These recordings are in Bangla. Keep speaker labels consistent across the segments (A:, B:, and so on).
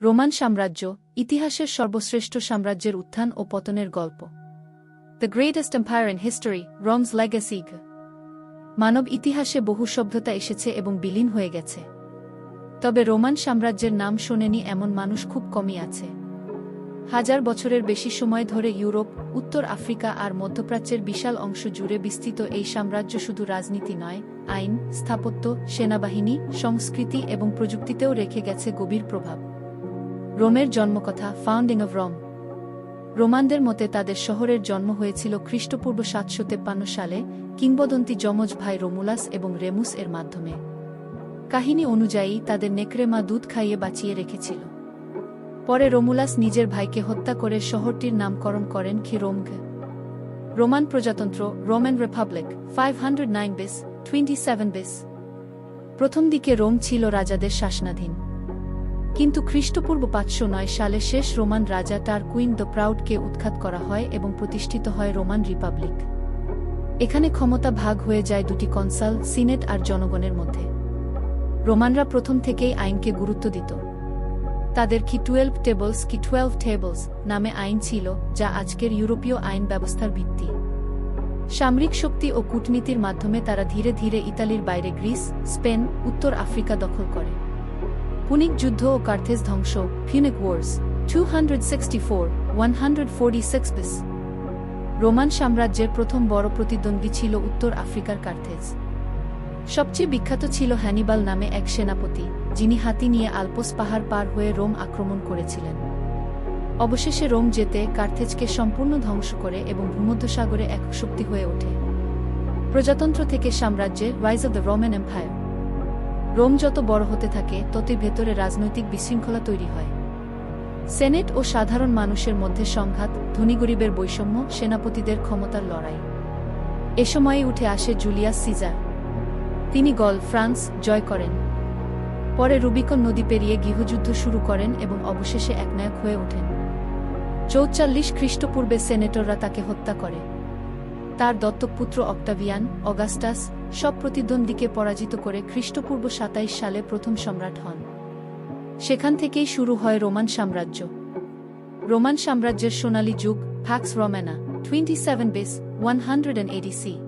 A: রোমান সাম্রাজ্য, ইতিহাসের সর্বশ্রেষ্ঠ সাম্রাজ্যের উত্থান ও পতনের গল্প। The greatest empire in history, Rome's legacy. মানব ইতিহাসে বহু সভ্যতা এসেছে এবং বিলীন হয়ে গেছে। তবে রোমান সাম্রাজ্যের নাম শোনেনি এমন মানুষ খুব কমই আছে। হাজার বছরের বেশি সময় ধরে ইউরোপ, উত্তর আফ্রিকা আর মধ্যপ্রাচ্যের বিশাল অংশ জুড়ে বিস্তৃত এই সাম্রাজ্য শুধু রাজনীতি নয়, আইন, স্থাপত্য, সেনাবাহিনী, সংস্কৃতি এবং প্রযুক্তিতেও রেখে গেছে গভীর প্রভাব। রোমের জন্মকথা, ফাউন্ডিং অব রোম। রোমানদের মতে তাদের শহরের জন্ম হয়েছিল খ্রিস্টপূর্ব ৭৫৩ সালে, কিংবদন্তি যমজ ভাই রোমুলাস এবং রেমুস এর মাধ্যমে। কাহিনী অনুযায়ী তাদের নেকড়ে মা দুধ খাইয়ে বাঁচিয়ে রেখেছিল। পরে রোমুলাস নিজের ভাইকে হত্যা করে শহরটির নামকরণ করেন রোম। রোমান প্রজাতন্ত্র, রোমান রিপাবলিক, 509 বিস, 27 বিস। প্রথম দিকে রোম ছিল রাজাদের শাসনাধীন। কিন্তু খ্রিস্টপূর্ব ৫০৯ সালে শেষ রোমান রাজা টারকুইন দ্য প্রাউডকে উৎখাত করা হয় এবং প্রতিষ্ঠিত হয় রোমান রিপাবলিক। এখানে ক্ষমতা ভাগ হয়ে যায় দুটি কনসাল, সিনেট আর জনগণের মধ্যে। রোমানরা প্রথম থেকেই আইনকে গুরুত্ব দিত। তাদের 12 টেবলস নামে আইন ছিল, যা আজকের ইউরোপীয় আইন ব্যবস্থার ভিত্তি। সামরিক শক্তি ও কূটনীতির মাধ্যমে তারা ধীরে ধীরে ইতালির বাইরে গ্রিস, স্পেন, উত্তর আফ্রিকা দখল করে। পুনিক যুদ্ধ ও কার্থেজ ধ্বংস, পিউনিক ওয়ার্স, 264-146 বিস। রোমান সাম্রাজ্যের প্রথম বড় প্রতিদ্বন্দ্বী ছিল উত্তর আফ্রিকার কার্থেজ। সবচেয়ে বিখ্যাত ছিল হ্যানিবাল নামে এক সেনাপতি, যিনি হাতি নিয়ে আল্পস পাহাড় পার হয়ে রোম আক্রমণ করেছিলেন। অবশেষে রোম জেতে কার্থেজকে সম্পূর্ণ ধ্বংস করে এবং ভূমধ্যসাগরে এক শক্তি হয়ে ওঠে। প্রজাতন্ত্র থেকে সাম্রাজ্যে, rise of the Roman empire. Rome যত বড় হতে থাকে ততই ভেতরে রাজনৈতিক বিশৃঙ্খলা তৈরি হয়। সেনেট ও সাধারণ মানুষের মধ্যে সংঘাত, ধনী-গরিবের বৈষম্য, সেনাপতিদের ক্ষমতার লড়াই। এ সময়ে উঠে আসে জুলিয়াস সিজার। তিনি গল, ফ্রান্স জয় করেন। পরে রুবিকন নদী পেরিয়ে গৃহযুদ্ধ শুরু করেন এবং অবশেষে একনায়ক হয়ে ওঠেন। ৪৪ খ্রিস্টপূর্বে সেনেটররা তাকে হত্যা করে। তার দত্তক পুত্র অক্টাভিয়ান, অগাস্টাস সব প্রতিদ্বন্দ্বীকে পরাজিত করে খ্রিস্টপূর্ব ২৭ সালে প্রথম সম্রাট হন। সেখান থেকেই শুরু হয় রোমান সাম্রাজ্য। রোমান সাম্রাজ্যের সোনালী যুগ, প্যাক্স রোমানা, 27 বিস, 180 সি।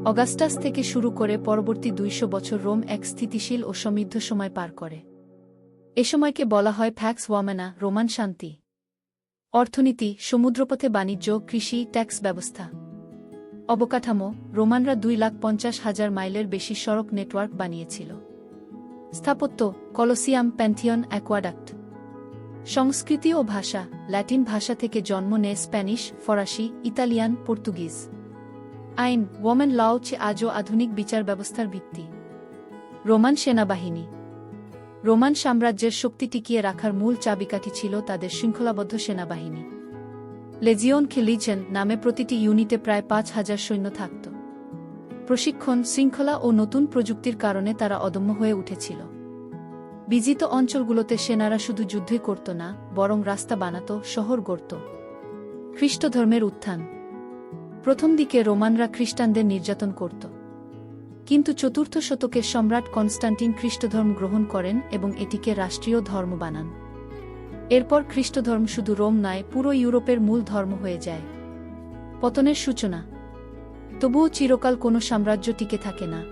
A: অগাস্টাস থেকে শুরু করে পরবর্তী ২০০ বছর রোম এক স্থিতিশীল ও সমৃদ্ধ সময় পার করে। এ সময়কে বলা হয় প্যাক্স রোমানা, রোমান শান্তি। অর্থনীতি, সমুদ্রপথে বাণিজ্য, কৃষি, ট্যাক্স ব্যবস্থা। অবকাঠামো, রোমানরা ২,৫০,০০০ মাইলের বেশি সড়ক নেটওয়ার্ক বানিয়েছিল। স্থাপত্য, কলোসিয়াম, প্যান্থিয়ন, অ্যাকোয়াডাক্ট। সংস্কৃতি ও ভাষা, ল্যাটিন ভাষা থেকে জন্ম নেয় স্প্যানিশ, ফরাসি, ইতালিয়ান, পর্তুগিজ। আইন, ওমেন লও আজও আধুনিক বিচার ব্যবস্থার ভিত্তি। রোমান সেনাবাহিনী। রোমান সাম্রাজ্যের শক্তি টিকিয়ে রাখার মূল চাবিকাঠি ছিল তাদের শৃঙ্খলাবদ্ধ সেনাবাহিনী। লেজিওন লিজেন নামে প্রতিটি ইউনিটে প্রায় ৫,০০০ সৈন্য থাকত। প্রশিক্ষণ, শৃঙ্খলা ও নতুন প্রযুক্তির কারণে তারা অদম্য হয়ে উঠেছিল। বিজিত অঞ্চলগুলোতে সেনারা শুধু যুদ্ধই করত না, বরং রাস্তা বানাত, শহর গড়ত। খ্রিস্টধর্মের উত্থান। প্রথম দিকে রোমানরা খ্রিস্টানদের নির্যাতন করত। কিন্তু ৪র্থ শতকের সম্রাট কনস্টান্টিন খ্রিস্টধর্ম গ্রহণ করেন এবং এটিকে রাষ্ট্রীয় ধর্ম বানান। এরপর খ্রিস্টধর্ম শুধু রোম নয়, পুরো ইউরোপের মূল ধর্ম হয়ে যায়। পতনের সূচনা। তবুও চিরকাল কোনো সাম্রাজ্য টিকে থাকে না।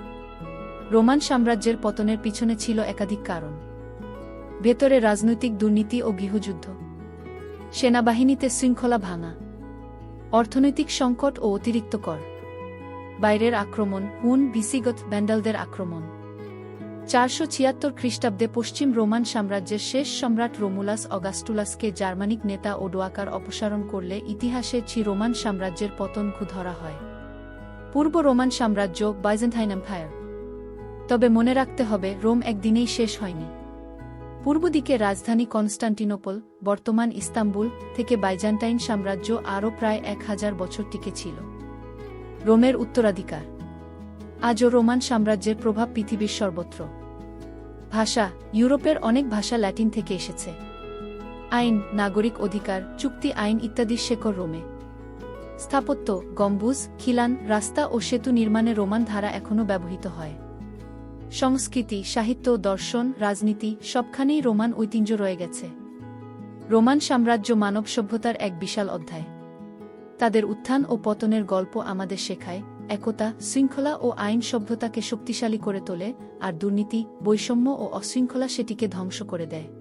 A: রোমান সাম্রাজ্যের পতনের পিছনে ছিল একাধিক কারণ। ভেতরে রাজনৈতিক দুর্নীতি ও গৃহযুদ্ধ। সেনাবাহিনীতে শৃঙ্খলা ভাঙা। অর্থনৈতিক সংকট ও অতিরিক্ত কর। বাইরের আক্রমণ, হুন, ভিসিগত, ভ্যান্ডালদের আক্রমণ। ৪৭৬ খ্রিস্টাব্দে পশ্চিম রোমান সাম্রাজ্যের শেষ সম্রাট রোমুলাস অগাস্টুলাসকে জার্মানিক নেতা ওডোয়াকার অপসারণ করলে ইতিহাসে রোমান সাম্রাজ্যের পতন ধরা হয়। পূর্ব রোমান সাম্রাজ্য, বাইজেন্টাইন এম্পায়ার। তবে মনে রাখতে হবে, রোম একদিনেই শেষ হয়নি। পূর্ব দিকে রাজধানী কনস্টান্টিনোপল, বর্তমান ইস্তাম্বুল, থেকে বাইজেন্টাইন সাম্রাজ্য আরও প্রায় ১,০০০ বছর টিকে ছিল। রোমের উত্তরাধিকার। আজও রোমান সাম্রাজ্যের প্রভাব পৃথিবীর সর্বত্র। ভাষা, ইউরোপের অনেক ভাষা ল্যাটিন থেকে এসেছে। আইন, নাগরিক অধিকার, চুক্তি আইন ইত্যাদির শেকড় রোমে। স্থাপত্য, গম্বুজ, খিলান, রাস্তা ও সেতু নির্মাণে রোমান ধারা এখনও ব্যবহৃত হয়। সংস্কৃতি, সাহিত্য, দর্শন, রাজনীতি সবখানেই রোমান ঐতিহ্য রয়ে গেছে। রোমান সাম্রাজ্য মানব সভ্যতার এক বিশাল অধ্যায়। তাদের উত্থান ও পতনের গল্প আমাদের শেখায় একতা, শৃঙ্খলা ও আইন সভ্যতাকে শক্তিশালী করে তোলে, আর দুর্নীতি, বৈষম্য ও অশৃঙ্খলা সেটিকে ধ্বংস করে দেয়।